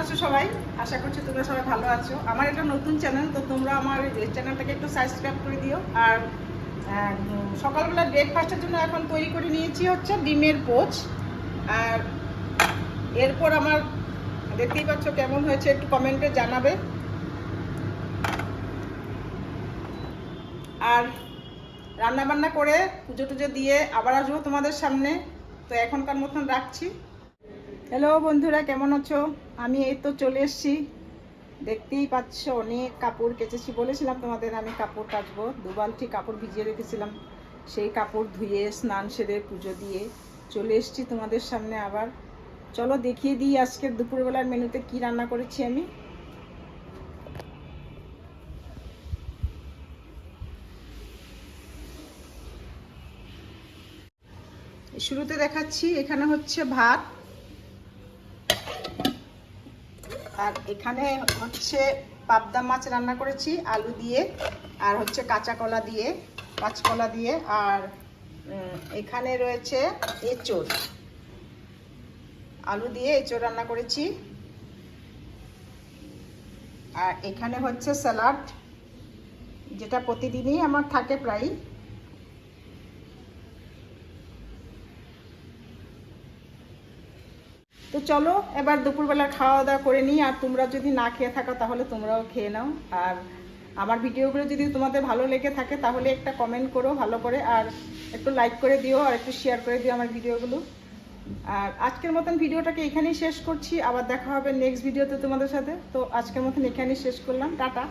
আছো সবাই? আশা করছি তোমরা সবাই ভালো আছো। আমার একটা নতুন চ্যানেল, তো তোমরা আমার চ্যানেলটাকে একটু সাবস্ক্রাইব করে দিও। আর সকালবেলা ব্রেকফাস্টের জন্য এখন তৈরি করে নিয়েছি হচ্ছে ডিমের পোচ। আর এরপর আমার দেখতেই পাচ্ছ কেমন হয়েছে, একটু কমেন্টে জানাবে। আর রান্না বান্না করে পুজো টুজো দিয়ে আবার আসবো তোমাদের সামনে। তো এখনকার মতন রাখছি। হ্যালো বন্ধুরা, কেমন আছো? আমি এই তো চলে এসেছি। দেখতেই পাচ্ছ অনেক কাপড় কেচেছি। বলেছিলাম তোমাদের আমি কাপড় কাচবো, 2 বালতি কাপড় ভিজিয়ে রেখেছিলাম। সেই কাপড় ধুয়ে স্নান সেরে পুজো দিয়ে চলে এসেছি তোমাদের সামনে আবার। চলো দেখিয়ে দিই আজকের দুপুরবেলার মেনুতে কি রান্না করেছি আমি। শুরুতে দেখাচ্ছি, এখানে হচ্ছে ভাত, আর এখানে হচ্ছে পাবদা মাছ রান্না করেছি আলু দিয়ে, আর হচ্ছে কাঁচকলা দিয়ে, কাঁচকলা দিয়ে। আর এখানে রয়েছে এঁচোড়, আলু দিয়ে এঁচোড় রান্না করেছি। আর এখানে হচ্ছে স্যালাড, যেটা প্রতিদিনই আমার থাকে প্রায়। তো চলো এবার দুপুরবেলা খাওয়া দাওয়া করে নিই। আর তোমরা যদি না খেয়ে থাকো তাহলে তোমরাও খেয়ে নাও। আর আমার ভিডিওগুলো যদি তোমাদের ভালো লেগে থাকে তাহলে একটা কমেন্ট করো ভালো করে, আর একটু লাইক করে দিও, আর একটু শেয়ার করে দিও আমার ভিডিওগুলো। আর আজকের মতন ভিডিওটাকে এখানেই শেষ করছি। আবার দেখা হবে নেক্সট ভিডিওতে তোমাদের সাথে। তো আজকের মতন এখানেই শেষ করলাম, টাটা।